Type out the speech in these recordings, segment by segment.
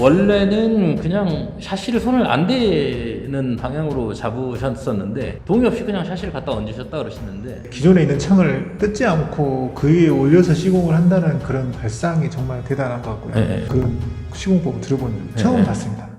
원래는 그냥 샤시를 손을 안 대는 방향으로 잡으셨었는데 동의 없이 그냥 샤시를 갖다 얹으셨다 그러시는데 기존에 있는 창을 뜯지 않고 그 위에 올려서 시공을 한다는 그런 발상이 정말 대단한 것 같고요. 네. 그런 시공법 들어본 적 처음 네. 봤습니다.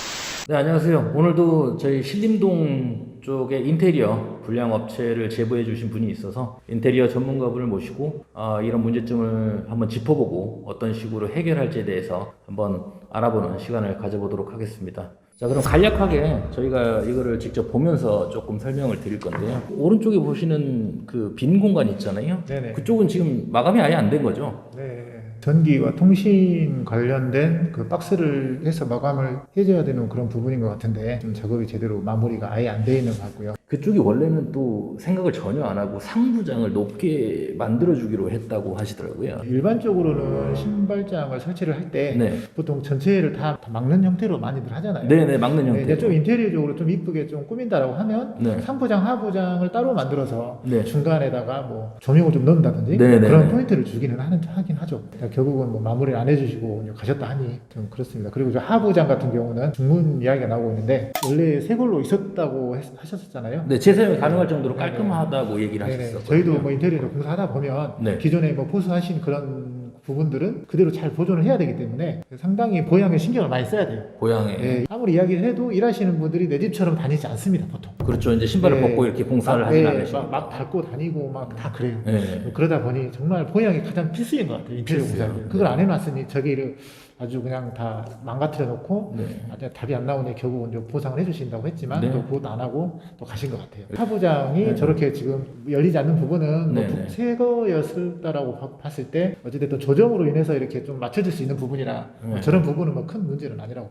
네, 안녕하세요. 오늘도 저희 신림동 쪽에 인테리어 불량 업체를 제보해 주신 분이 있어서 인테리어 전문가분을 모시고 이런 문제점을 한번 짚어보고 어떤 식으로 해결할지에 대해서 한번 알아보는 시간을 가져보도록 하겠습니다. 자, 그럼 간략하게 저희가 이거를 직접 보면서 조금 설명을 드릴 건데요. 오른쪽에 보시는 그 빈 공간 있잖아요. 네네. 그쪽은 지금 마감이 아예 안 된 거죠? 네. 전기와 통신 관련된 그 박스를 해서 마감을 해줘야 되는 그런 부분인 것 같은데 좀 작업이 제대로 마무리가 아예 안 돼 있는 것 같고요. 그쪽이 원래는 또 생각을 전혀 안 하고 상부장을 높게 만들어주기로 했다고 하시더라고요. 일반적으로는 신발장을 설치를 할 때 네. 보통 전체를 다 막는 형태로 많이들 하잖아요. 네네, 막는 네, 형태. 이제 좀 인테리어적으로 좀 이쁘게 좀 꾸민다라고 하면 네. 상부장, 하부장을 따로 만들어서 네. 중간에다가 뭐 조명을 좀 넣는다든지 네, 네, 그런 네. 포인트를 주기는 하긴 하죠. 결국은 뭐 마무리를 안 해주시고 가셨다 하니 좀 그렇습니다. 그리고 저 하부장 같은 경우는 중문 이야기가 나오고 있는데 원래 새 걸로 있었다고 하셨었잖아요. 네, 재사용이 가능할 정도로 네네. 깔끔하다고 얘기를 네네. 하셨었거든요. 저희도 뭐 인테리어 공사하다 보면 네. 기존에 뭐 포수하신 그런 부분들은 그대로 잘 보존을 해야 되기 때문에 상당히 보양에 신경을 많이 써야 돼요. 고향에. 네, 아무리 이야기를 해도 일하시는 분들이 내 집처럼 다니지 않습니다, 보통. 그렇죠. 이제 신발을 네. 벗고 이렇게 공사를 하진 않으시고. 막 밟고 다니고 막 다 그래요. 네. 그러다 보니 정말 보양이 가장 필수인 것 같아요, 인테리어 필수예요. 공사는. 그걸 안 해놨으니 저기를 아주 그냥 다 망가뜨려 놓고 네. 답이 안 나오니 결국은 이제 보상을 해주신다고 했지만 네. 또 그것도 안 하고 또 가신 것 같아요. 하부장이 네. 저렇게 지금 열리지 않는 부분은 네. 뭐 새 거였다라고 봤을 때 어찌됐든 조정으로 인해서 이렇게 좀 맞춰질 수 있는 부분이라 네. 저런 부분은 뭐 큰 문제는 아니라고.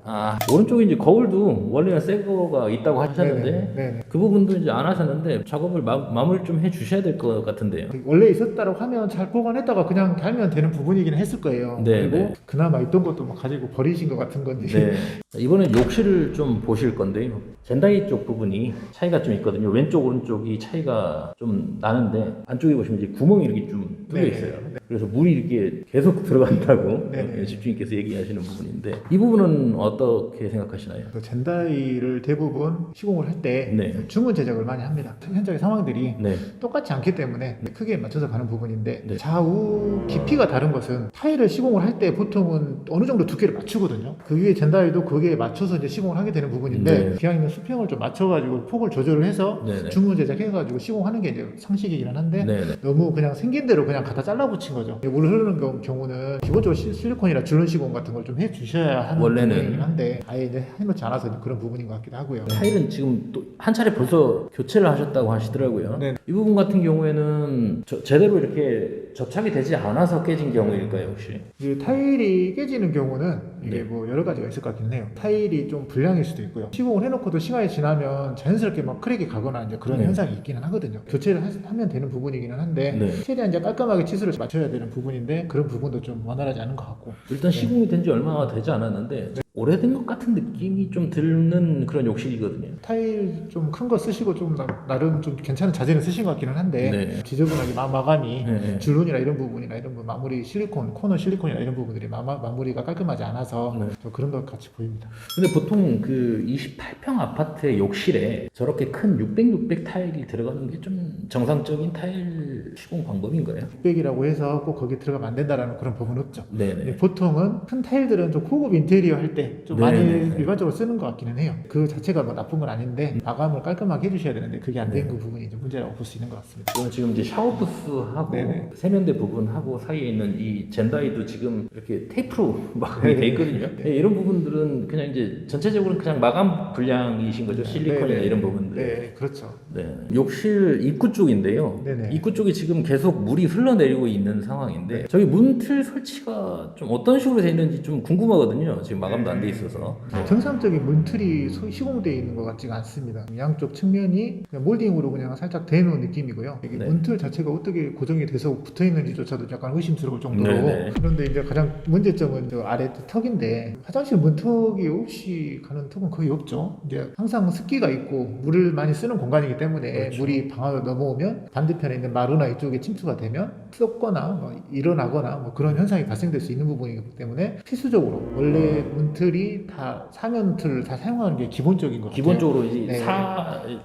오른쪽에 이제 거울도 원래는 새 거가 있다고 하셨는데 네네. 그 부분도 이제 안 하셨는데 작업을 마무리 좀 해 주셔야 될 것 같은데요. 원래 있었다고 하면 잘 보관했다가 그냥 달면 되는 부분이긴 했을 거예요. 네, 그리고 네. 그나마 있던 것도 뭐 가지고 버리신 것 같은 건지. 네. 이번엔 욕실을 좀 보실 건데요. 젠다이 쪽 부분이 차이가 좀 있거든요. 왼쪽 오른쪽이 차이가 좀 나는데 안쪽에 보시면 이제 구멍이 이렇게 좀 뚫려 네네. 있어요. 그래서 물이 이렇게 계속 들어간다고 네네. 집주인께서 얘기하시는 부분인데 이 부분은 어떻게 생각하시나요? 그 젠다이를 대부분 시공을 할 때 네. 주문 제작을 많이 합니다. 현장의 상황들이 네. 똑같지 않기 때문에 크게 맞춰서 가는 부분인데 네. 좌우 깊이가 다른 것은 타일을 시공을 할 때 보통은 어느 정도 두께를 맞추거든요. 그 위에 젠다이도 그게 맞춰서 이제 시공을 하게 되는 부분인데 네. 기왕이면 수평을 좀 맞춰가지고 폭을 조절을 해서 네네. 주문 제작해가지고 시공하는 게 이제 상식이긴 한데 네네. 너무 그냥 생긴 대로 그냥 갖다 잘라붙인 거죠. 물 흐르는 경우는 기본적으로 실리콘이나 줄눈 시공 같은 걸 좀 해주셔야 하는 원래는. 부분이긴 한데 아예 이제 해놓지 않아서 그런 부분인 것 같기도 하고요. 타일은 지금 또 한 차례 벌써 교체를 하셨다고 하시더라고요. 네. 이 부분 같은 경우에는 제대로 이렇게 접착이 되지 않아서 깨진 경우일까요, 혹시? 이 타일이 깨지는 경우는 이게 네. 뭐 여러 가지가 있을 것 같긴 해요. 타일이 좀 불량일 수도 있고요. 시공을 해놓고도 시간이 지나면 자연스럽게 막 크랙이 가거나 이제 그런 네. 현상이 있기는 하거든요. 교체를 하면 되는 부분이기는 한데 네. 최대한 이제 깔끔하게 치수를 맞춰야 되는 부분인데 그런 부분도 좀 원활하지 않은 것 같고. 일단 시공이 된 지 얼마나 되지 않았는데 오래된 것 같은 느낌이 좀 드는 그런 욕실이거든요. 타일 좀 큰 거 쓰시고 좀 나름 좀 괜찮은 자재는 쓰신 것 같기는 한데 네. 지저분하게 마감이 네. 줄눈이나 이런 부분이나 이런 부 마무리 실리콘 코너 실리콘이나 이런 부분들이 마무리가 깔끔하지 않아서 네. 좀 그런 것 같이 보입니다. 근데 근데 보통 그 28평 아파트의 욕실에 저렇게 큰 600 타일이 들어가는 게 좀 정상적인 타일 시공 방법인가요? 600이라고 해서 꼭 거기 들어가면 안 된다라는 그런 법은 없죠. 네네. 근데 보통은 큰 타일들은 좀 고급 인테리어 할 때 좀 네, 많이 네, 네. 일반적으로 쓰는 것 같기는 해요. 그 자체가 뭐 나쁜 건 아닌데 마감을 깔끔하게 해주셔야 되는데 그게 안 된 그 부분이 좀 문제라고 볼 수 있는 것 같습니다. 이건 지금 이제 샤워부스하고 네네. 세면대 부분하고 사이에 있는 이 젠다이도 지금 이렇게 테이프로 마감이 네네. 돼 있거든요. 네. 네, 이런 부분들은 그냥 이제 전체적으로 그냥 마감 불량이신 거죠. 실리콘이나 네네. 이런 부분들. 네, 그렇죠. 네. 욕실 입구 쪽인데요. 네네. 입구 쪽이 지금 계속 물이 흘러내리고 있는 상황인데 저기 문틀 설치가 좀 어떤 식으로 되어 있는지 좀 궁금하거든요. 지금 마감도 안 돼 있어서. 정상적인 문틀이 시공되어 있는 것 같지가 않습니다. 양쪽 측면이 그냥 몰딩으로 그냥 살짝 대놓은 느낌이고요. 이게 네. 문틀 자체가 어떻게 고정이 돼서 붙어 있는지조차도 약간 의심스러울 정도로. 네네. 그런데 이제 가장 문제점은 저 아래 턱인데 화장실 문턱이 없이 가는 턱은 거의 없죠. 이제 항상 습기가 있고 물을 많이 쓰는 공간이기 때문에 그렇죠. 물이 방으로 넘어오면 반대편에 있는 마루나 이쪽에 침투가 되면 썩거나 뭐 일어나거나 뭐 그런 현상이 발생될 수 있는 부분이기 때문에 필수적으로 원래 문틀 틀이 다 사면 틀을 다 사용하는 게 기본적인 것 같아요. 기본적으로 이제 네.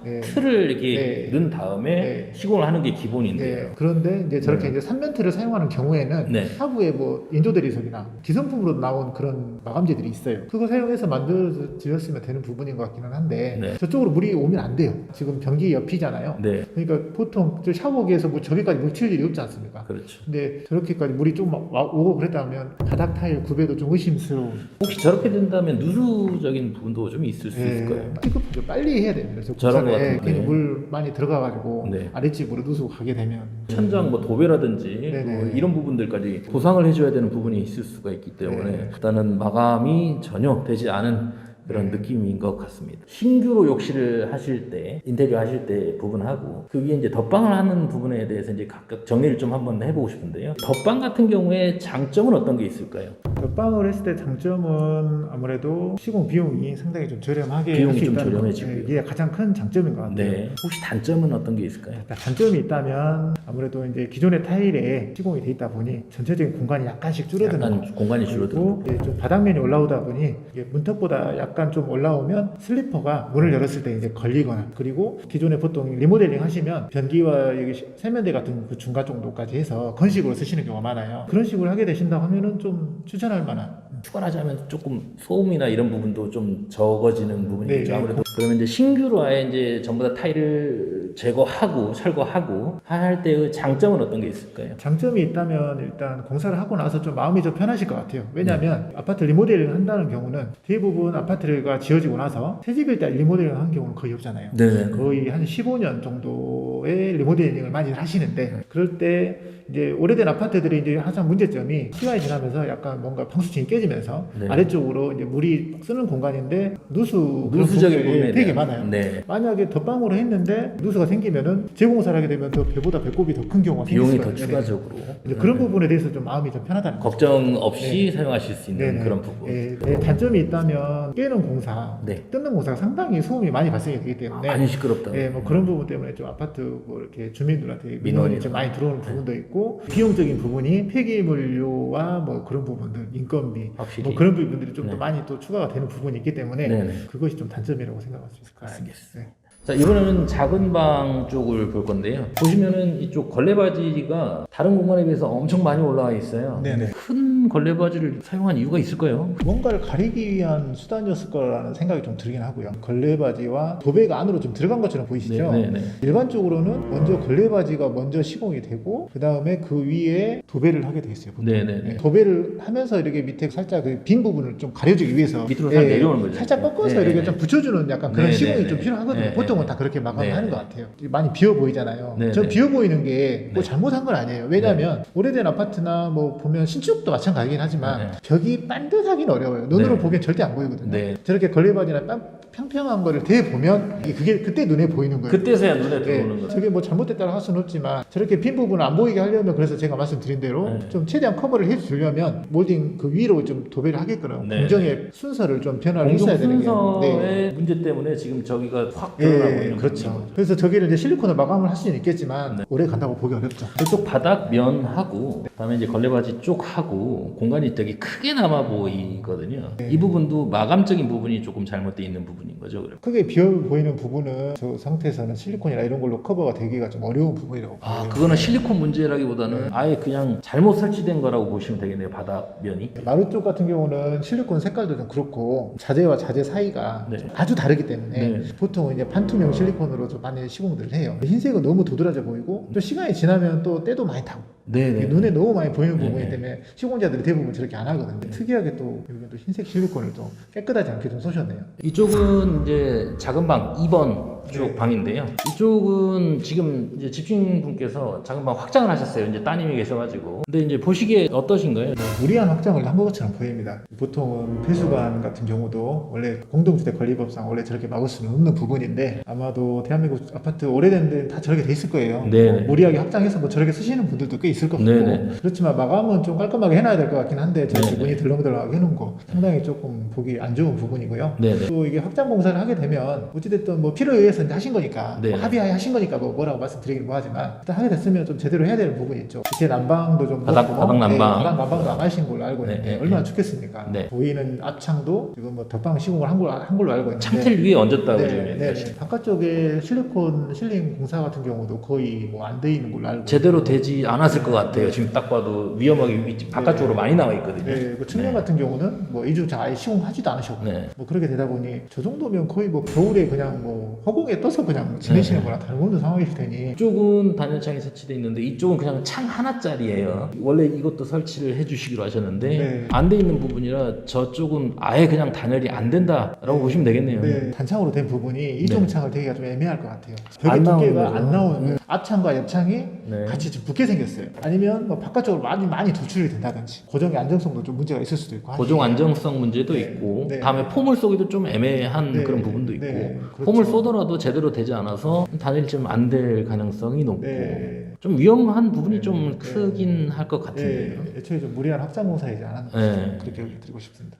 네. 틀을 이렇게 네. 넣은 다음에 네. 시공을 하는 게 기본인데요. 네. 그런데 이제 저렇게 이제 3면틀을 사용하는 경우에는 네. 하부에 뭐 인조 대리석이나 기성품으로 나온 그런 마감재들이 있어요. 그거 사용해서 만들어지었으면 되는 부분인 것 같기는 한데 네. 저쪽으로 물이 오면 안 돼요. 지금 변기 옆이잖아요. 네. 그러니까 보통 저 샤워기에서 뭐 저기까지 물 튈 일이 없지 않습니까? 그렇죠. 근데 저렇게까지 물이 좀 오고 그랬다면 바닥 타일 구배도 좀 의심스러운. 혹시 저렇게 된다면 누수적인 부분도 좀 있을 수 있을 거예요. 시급하죠. 빨리 해야 됩니다. 그래서 저런 거 국산에 같은데. 괜히 물 많이 들어가가지고 네. 아랫집으로 누수가 가게 되면 천장 뭐 도배라든지 네네. 뭐 이런 부분들까지 보상을 해줘야 되는 부분이 있을 수가 있기 때문에 네. 일단은 마감이 전혀 되지 않은 그런 느낌인 것 같습니다. 신규로 욕실을 하실 때, 인테리어 하실 때 부분하고 그 위에 이제 덧방을 하는 부분에 대해서 이제 각각 정리를 좀 한번 해보고 싶은데요. 덧방 같은 경우에 장점은 어떤 게 있을까요? 덧방을 했을 때 장점은 아무래도 시공 비용이 상당히 좀 저렴하게 비용이 할수 좀 있다는 저렴해지고요. 거. 이게 가장 큰 장점인 것 같아요. 네. 혹시 단점은 어떤 게 있을까요? 단점이 있다면 아무래도 이제 기존의 타일에 시공이 돼 있다 보니 전체적인 공간이 약간씩 줄어드는 약간 거. 공간이 줄어들고 그리고 이제 좀 바닥면이 올라오다 보니 이게 문턱보다 약간 좀 올라오면 슬리퍼가 문을 열었을 때 이제 걸리거나, 그리고 기존에 보통 리모델링 하시면 변기와 여기 세면대 같은 그 중간 정도까지 해서 건식으로 쓰시는 경우가 많아요. 그런 식으로 하게 되신다고 하면은 좀 추천할 만한. 추가하자면 조금 소음이나 이런 부분도 좀 적어지는 부분이죠. 네, 아무래도 그러면 이제 신규로 아예 이제 전부 다 타일을 제거하고 철거하고 할 때의 장점은 어떤 게 있을까요? 장점이 있다면 일단 공사를 하고 나서 좀 마음이 좀 편하실 것 같아요. 왜냐하면 아파트 리모델링 한다는 경우는 대부분 아파트가 지어지고 나서 새집일 때 리모델링 한 경우는 거의 없잖아요. 네. 거의 한 15년 정도의 리모델링을 많이 하시는데, 그럴 때 이제 오래된 아파트들이 이제 항상 문제점이 시간이 지나면서 약간 뭔가 방수층이 깨지면서 네. 아래쪽으로 이제 물이 쓰는 공간인데 누수적인 부분에 되게 대한- 많아요. 네. 만약에 덧방으로 했는데 누수가 생기면은 재공사를 하게 되면 더 배보다 배꼽이 더 큰 경우가 비용이 생길 더 수가 있어요. 추가적으로 이제 그런 부분에 대해서 좀 마음이 좀 편하다는 거죠. 걱정 없이 사용하실 수 있는 네네. 그런 부분. 네, 단점이 있다면 깨는 공사, 네. 뜯는 공사가 상당히 소음이 많이 발생이 되기 때문에 많이 시끄럽다. 네, 뭐 그런 부분 때문에 좀 아파트 뭐 이렇게 주민들한테 민원이 민원이나. 좀 많이 들어오는 부분도 있고, 비용적인 부분이 폐기물료와 뭐 그런 부분들, 인건비, 확실히. 뭐 그런 부분들이 좀 더 네. 많이 또 추가가 되는 부분이 있기 때문에 네네. 그것이 좀 단점이라고 생각할 수 있을 것 같습니다. 알겠습니다. 자, 이번에는 작은 방 쪽을 볼 건데요. 보시면은 이쪽 걸레바지가 다른 공간에 비해서 엄청 많이 올라와 있어요. 네네. 큰 걸레바지를 사용한 이유가 있을까요? 뭔가를 가리기 위한 수단이었을 거라는 생각이 좀 들긴 하고요. 걸레바지와 도배가 안으로 좀 들어간 것처럼 보이시죠? 네네. 일반적으로는 먼저 걸레바지가 먼저 시공이 되고 그 다음에 그 위에 도배를 하게 돼 있어요. 보통. 네네네. 네, 도배를 하면서 이렇게 밑에 살짝 그 빈 부분을 좀 가려주기 위해서 밑으로 살짝 내려오는 거죠. 살짝 꺾어서 네네. 이렇게 좀 붙여주는 약간 그런 네네네. 시공이 좀 필요하거든요. 네네. 보통은 다 그렇게 마감을 네네. 하는 것 같아요. 많이 비어 보이잖아요. 네네. 저 비어 보이는 게 뭐 네. 잘못한 건 아니에요. 왜냐하면 오래된 아파트나 뭐 보면 신축도 마찬가지긴 하지만 네네. 벽이 반듯하긴 어려워요. 눈으로 네. 보기엔 절대 안 보이거든요. 네. 저렇게 걸레바지나 평평한 거를 대보면 그게 그때 눈에 보이는 거예요. 그때서야 눈에 네, 들어오는 거죠. 저게 뭐 잘못됐다고 할 수는 없지만 저렇게 빈 부분을 안 보이게 하려면, 그래서 제가 말씀드린 대로 네. 좀 최대한 커버를 해주려면 몰딩 그 위로 좀 도배를 하게끔 네. 공정의 순서를 좀 변화를 공동 했어야 되는 게. 순서의 문제 때문에 지금 저기가 확 드러나고 예, 있는 그렇죠. 거죠. 그래서 저기를 이제 실리콘을 마감을 할 수는 있겠지만 네. 오래 간다고 보기 어렵죠. 이쪽 바닥 면하고 그다음에 이제 걸레바지 쪽하고 공간이 되게 크게 남아 보이거든요. 네. 이 부분도 마감적인 부분이 조금 잘못되어 있는 부분인 거죠. 그럼. 크게 비어 보이는 부분은 저 상태에서는 실리콘이나 이런 걸로 커버가 되기가 좀 어려운 부분이라고 아, 봐요. 그거는 실리콘 문제라기보다는 아예 그냥 잘못 설치된 거라고 보시면 되겠네요. 바닥 면이. 마루 쪽 같은 경우는 실리콘 색깔도 좀 그렇고 자재와 자재 사이가 네. 좀 아주 다르기 때문에 네. 보통은 이제 반투명 실리콘으로 좀 많이 시공들을 해요. 흰색은 너무 도드라져 보이고 또 시간이 지나면 또 때도 많이 타고 네네. 눈에 너무 많이 보이는 네. 부분이기 때문에 시공자들이 대부분 저렇게 안 하거든요. 특이하게 또 여기 또 흰색 실리콘을 또 깨끗하지 않게 좀 쏘셨네요. 이쪽은 이제 작은 방 2번 쪽 네. 방인데요. 이쪽은 지금 이제 집주인분께서 작은 방 확장을 하셨어요. 이제 따님이 계셔가지고. 근데 이제 보시기에 어떠신가요? 무리한 확장을 한 것처럼 보입니다. 보통은 배수관 같은 경우도 원래 공동주택 관리법상 원래 저렇게 막을 수는 없는 부분인데 아마도 대한민국 아파트 오래된 데는 다 저렇게 돼 있을 거예요. 네네. 뭐 무리하게 확장해서 뭐 저렇게 쓰시는 분들도 꽤 있을 것 같고 네네. 그렇지만 마감은 좀 깔끔하게 해놔야 될 것 같긴 한데 저렇게 네네. 문이 덜렁덜렁하게 해놓은 거 상당히 조금 보기 안 좋은 부분이고요. 네네. 또 이게 확장 공사를 하게 되면 어찌됐든 뭐 필요에 의해서 협의해서 이제 하신 거니까 네. 합의하에 하신 거니까 뭐라고 말씀드리긴 뭐하지만 일단 하게 됐으면 좀 제대로 해야 되는 부분이 있죠. 밑에 난방도 좀 바닥 난방. 네, 바닥 난방도 안 하신 걸로 알고 있는데 네. 얼마나 좋겠습니까? 네. 보이는 앞창도 지금 뭐 덧방 시공을 한 걸로 알고 있는데 창틀 위에 얹었다고 지금 네, 얘기하시죠. 바깥쪽에 실리콘 실링 공사 같은 경우도 거의 뭐 안 돼 있는 걸로 알고 제대로 되지 않았을 것 같아요. 지금 딱 봐도 위험하게 바깥쪽으로 많이 나와 있거든요. 네, 그 측면 같은 경우는 뭐 이중창 아예 시공하지도 않으셨고 네. 뭐 그렇게 되다 보니 저 정도면 거의 뭐 겨울에 그냥 뭐 허공에 떠서 그냥 지내시는 거랑 다름없는 상황이실 테니 이쪽은 단열창이 설치되어 있는데 이쪽은 그냥 창 하나짜리예요. 원래 이것도 설치를 해주시기로 하셨는데 네. 안 돼 있는 부분이라 저쪽은 아예 그냥 단열이 안 된다라고 보시면 되겠네요. 네, 단창으로 된 부분이 이중창을 되기가 좀 애매할 것 같아요. 벽의 안 나오는 두께가 거죠. 안 나오는 거예요. 앞창과 옆창이 네. 같이 좀 붙게 생겼어요. 아니면 뭐 바깥쪽으로 많이 도출이 된다든지 고정의 안정성도 좀 문제가 있을 수도 있고 고정 하니까. 안정성 문제도 네. 있고 네. 다음에 폼을 쏘기도 좀 애매한 네. 그런 부분도 있고 네. 그렇죠. 폼을 쏘더라도 제대로 되지 않아서 단열이 좀 안 될 가능성이 높고 네. 좀 위험한 부분이 네. 좀 네. 크긴 할 것 같은데요. 네, 애초에 좀 무리한 확장 공사이지 않았나 네. 그렇게 드리고 싶습니다.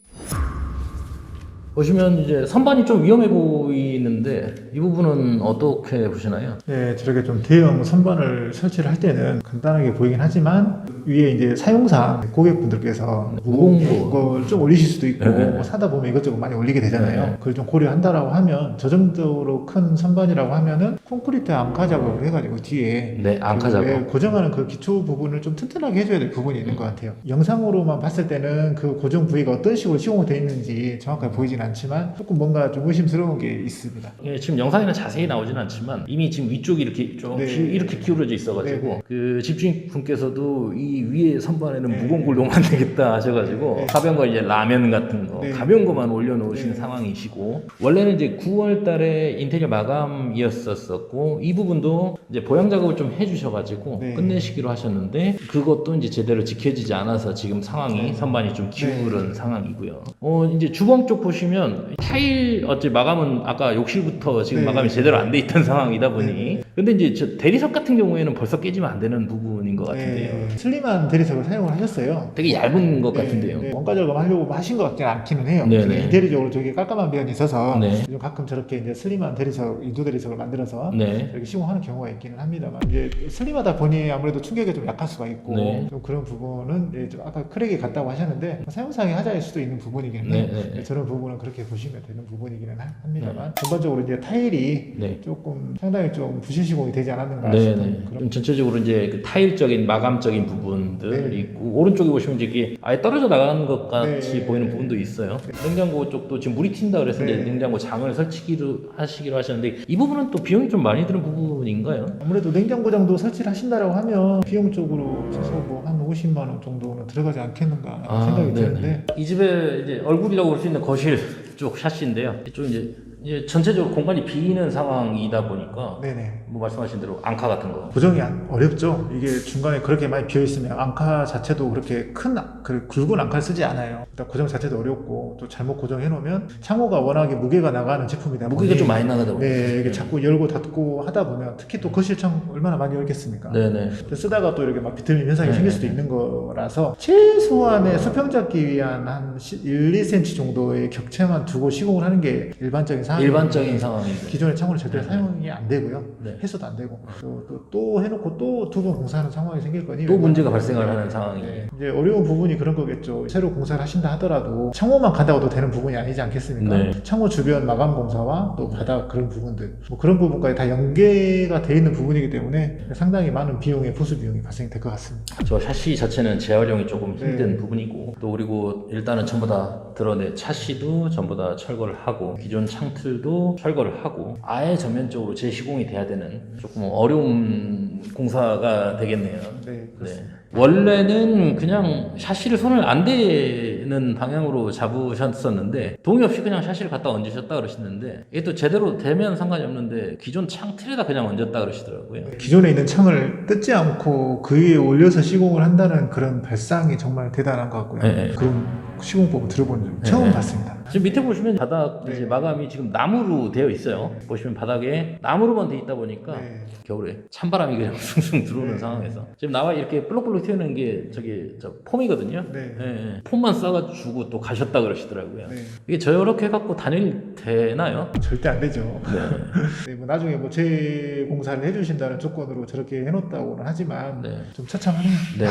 보시면 이제 선반이 좀 위험해 보이는데 이 부분은 어떻게 보시나요? 네, 저렇게 좀 대형 선반을 설치를 할 때는 간단하게 보이긴 하지만 위에 이제 사용상 고객분들께서 무거운 걸 좀 올리실 수도 있고 네. 뭐 사다 보면 이것저것 많이 올리게 되잖아요. 네. 그걸 좀 고려한다라고 하면 저 정도로 큰 선반이라고 하면은 콘크리트 암카 작업을 해가지고 뒤에 네, 앙카 작업. 그 고정하는 그 기초 부분을 좀 튼튼하게 해줘야 될 부분이 있는 것 같아요. 영상으로만 봤을 때는 그 고정 부위가 어떤 식으로 시공이 되어 있는지 정확하게 보이진 않지만 조금 뭔가 좀 의심스러운 게 있습니다. 예, 지금 영상에는 자세히 나오진 않지만 이미 지금 위쪽이 이렇게 좀 네. 이렇게 기울어져 있어가지고 네. 그 집주인분께서도 이 위에 선반에는 네. 무거운 걸 놓으면 안 되겠다 하셔가지고 네. 가벼운 거 이제 라면 같은 거 네. 가벼운 거만 올려놓으신 네. 상황이시고 원래는 이제 9월달에 인테리어 마감이었었고 이 부분도 이제 보양 작업을 좀 해주셔가지고 네. 끝내시기로 하셨는데 그것도 이제 제대로 지켜지지 않아서 지금 상황이 네. 선반이 좀 기울은 상황이고요. 이제 주방 쪽 보시면 타일 어째 마감은 아까 욕실부터 지금 네. 마감이 제대로 안 돼 있던 상황이다 보니 네. 근데 이제 저 대리석 같은 경우에는 벌써 깨지면 안 되는 부분인 것 같은데요. 네, 슬림한 대리석을 사용을 하셨어요. 되게 얇은 것 네, 같은데요. 네, 원가 절감하려고 하신 것 같지는 않기는 해요. 네, 되게 네. 인테리어적으로 되게 깔끔한 면이 있어서 네. 요즘 가끔 저렇게 이제 슬림한 대리석, 인도 대리석을 만들어서 네. 이렇게 시공하는 경우가 있기는 합니다만 이제 슬림하다 보니 아무래도 충격이 좀 약할 수가 있고 네. 좀 그런 부분은 이제 좀 아까 크랙이 같다고 하셨는데 사용상의 하자일 수도 있는 부분이긴 해요. 네, 네, 네. 저런 부분은 그렇게 보시면 되는 부분이기는 합니다만 전반적으로 이제 타일이 네. 조금 상당히 좀 부실 시공이 되지 않았는가 네, 싶은 네. 그런 좀 전체적으로 이제 그 타일적인 마감적인 부분들 네. 있고 오른쪽에 보시면 이제 이게 아예 떨어져 나가는 것 같이 네. 보이는 부분도 있어요. 냉장고 쪽도 지금 물이 튄다 그래서 네. 이제 냉장고 장을 하시기로 하셨는데 이 부분은 또 비용이 좀 많이 드는 부분인가요? 아무래도 냉장고장도 설치를 하신다라고 하면 비용적으로 최소 뭐 한 50만 원 정도는 들어가지 않겠는가 생각이 드는데 이 집의 이제 얼굴이라고 볼 수 있는 거실 쪽 샷인데요. 이쪽 이제 전체적으로 공간이 비는 상황이다 보니까 네네 뭐 말씀하신 대로 앙카 같은 거. 고정이 어렵죠. 이게 중간에 그렇게 많이 비어 있으면 앙카 자체도 그렇게 굵은 앙카를 쓰지 않아요. 일단 고정 자체도 어렵고 또 잘못 고정해 놓으면 창호가 워낙에 무게가 나가는 제품이다 무게가 보니 좀 많이 나가다 보니까. 네, 이게 자꾸 열고 닫고 하다 보면 특히 또 거실창 얼마나 많이 열겠습니까? 네네. 쓰다가 또 이렇게 막 비틀림 현상이 네. 생길 수도 있는 거라서 최소한의 수평 잡기 위한 한 1, 2cm 정도의 격체만 두고 시공을 하는 게 일반적인 상황이에요. 일반적인 상황인데. 기존의 창호는 절대 사용이 안 되고요. 네. 해서도 안 되고 또 해놓고 또 두 번 공사하는 상황이 생길 거니 또 문제가 발생을 하는 상황이. 네. 이제 어려운 부분이 그런 거겠죠. 새로 공사를 하신다 하더라도 창호만 간다고도 되는 부분이 아니지 않겠습니까? 네. 창호 주변 마감 공사와 또 바닥 그런 부분들 뭐 그런 부분까지 다 연계가 돼 있는 부분이기 때문에 상당히 많은 비용의 보수 비용이 발생될 것 같습니다. 저 샤시 자체는 재활용이 조금 힘든 네. 부분이고 또 그리고 일단은 전부 다 드러내 샤시도 전부 다 철거를 하고 기존 창틀도 철거를 하고 아예 전면적으로 재시공이 돼야 되는 조금 어려운 공사가 되겠네요. 네, 그렇습니다. 원래는 그냥 샤시를 손을 안 대는 방향으로 잡으셨었는데 동의 없이 그냥 샤시를 갖다 얹으셨다 그러시는데 이게 또 제대로 되면 상관이 없는데 기존 창틀에다 그냥 얹었다 그러시더라고요. 기존에 있는 창을 뜯지 않고 그 위에 올려서 시공을 한다는 그런 발상이 정말 대단한 것 같고요. 네. 그런 시공법을 들어본 적 처음 네. 봤습니다. 지금 밑에 보시면 바닥 네. 이제 마감이 지금 나무로 되어 있어요. 보시면 바닥에 나무로만 되어 있다 보니까 네. 겨울에 찬바람이 그냥 숭숭 들어오는 네. 상황에서 지금 나와 이렇게 볼록볼록 튀어나온 게 저기 저 폼이거든요. 네. 예. 폼만 싸가지고 또 가셨다 그러시더라고요. 네. 이게 저렇게 해갖고 다닐 되나요? 절대 안 되죠. 네. 네, 뭐 나중에 뭐 재공사를 해주신다는 조건으로 저렇게 해놓았다고는 하지만 네. 좀 처참하네요. 네.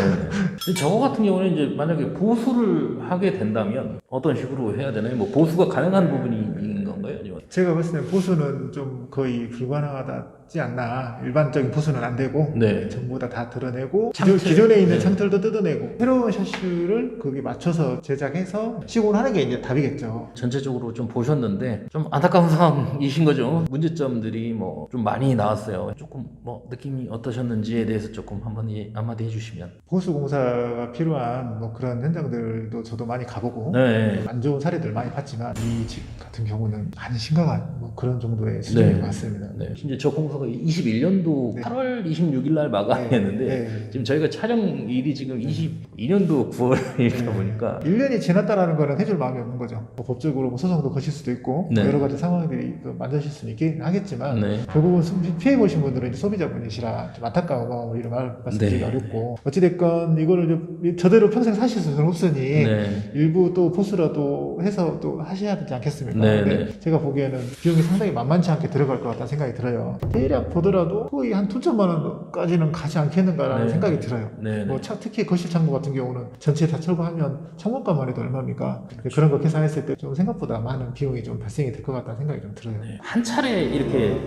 근데 저거 같은 경우는 이제 만약에 보수를 하게 된다면 어떤 식으로 해야 되나요? 뭐 보수가 가능한 부분이 있는 건가요? 아니면 제가 봤을 때 보수는 좀 거의 불가능하지 않나. 일반적인 보수는 안 되고 네. 전부 다 드러내고 창틀. 기존에 있는 네. 창틀도 뜯어내고 새로운 샤시를 거기 맞춰서 제작해서 시공을 하는 게 이제 답이겠죠. 전체적으로 좀 보셨는데 좀 안타까운 상황이신 거죠. 문제점들이 뭐 좀 많이 나왔어요. 조금 뭐 느낌이 어떠셨는지에 대해서 조금 한마디 해주시면. 보수 공사가 필요한 뭐 그런 현장들도 저도 많이 가보고 네. 안 좋은 사례들 많이 봤지만 이 집 같은 경우는 많이 심각한 뭐 그런 정도의 수준인 네. 것 같습니다. 네. 이제 저 공사가 21년도 네. 8월 26일 날 마감했는데 네. 지금 저희가 촬영 일이 지금 22년도 9월이다 보니까 1년이 지났다라는 거는 해줄 마음이 없는 거죠. 뭐 법적으로 뭐 소송도 거실 수도 있고 네. 뭐 여러 가지 상황들이 만드실 수는 있긴 하겠지만 네. 결국은 피해 보신 분들은 이제 소비자분이시라 좀 안타까운 마음으로 이런 말씀드리기 네. 어렵고 어찌됐건 이거를 이제 저대로 평생 사실 수는 없으니 네. 일부 또 보수라도 해서 또 하셔야 되지 않겠습니까? 네, 근데 네. 제가 보기에는 비용이 상당히 만만치 않게 들어갈 것 같다는 생각이 들어요. 대략 보더라도 거의 한 2천만 원까지는 가지 않겠는가라는 네. 생각이 들어요. 네. 뭐 특히 거실 창문 같은 경우는 전체 다 철거하면 창문값만 해도 얼마입니까? 그런 거 계산했을 때 좀 생각보다 많은 비용이 좀 발생이 될 것 같다는 생각이 좀 들어요. 네. 한 차례 이렇게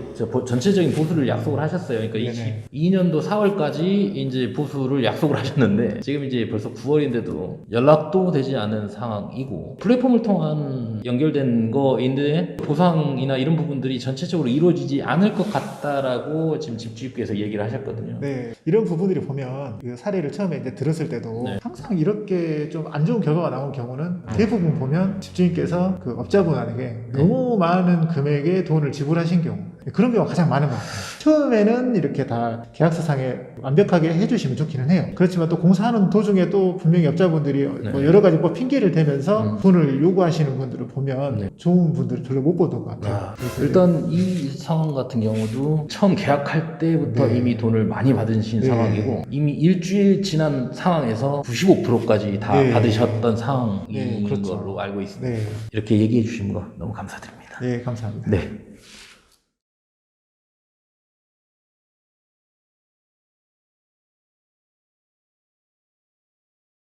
전체적인 보수를 약속을 하셨어요. 그러니까 네네. 22년도 4월까지 이제 보수를 약속을 하셨는데 지금 이제 벌써 9월인데도 연락도 되지 않은 상황이고 플랫폼을 통한 연결된 거인데 보상이나 이런 부분들이 전체적으로 이루어지지 않을 것 같다라고 지금 집주인께서 얘기를 하셨거든요. 네, 이런 부분들이 보면 그 사례를 처음에 이제 들었을 때도 네. 항상 이렇게 좀 안 좋은 결과가 나온 경우는 대부분 보면 집주인께서 그 업자분에게 너무 많은 금액의 돈을 지불하신 경우 그런 경우가 가장 많은 것 같아요. 처음에는 이렇게 다 계약서상에 완벽하게 해주시면 좋기는 해요. 그렇지만 또 공사하는 도중에 또 분명히 업자분들이 뭐 여러 가지 뭐 핑계를 대면서 돈을 요구하시는 분들을 보면 네. 좋은 분들을 별로 못 보던 것 같아요. 그래서 일단 이 상황 같은 경우도 처음 계약할 때부터 네. 이미 돈을 많이 받으신 네. 상황이고 이미 일주일 지난 상황에서 95%까지 다 네. 받으셨던 상황인 네, 그렇죠. 걸로 알고 있습니다. 네, 이렇게 얘기해 주신 거 너무 감사드립니다. 네, 감사합니다. 네.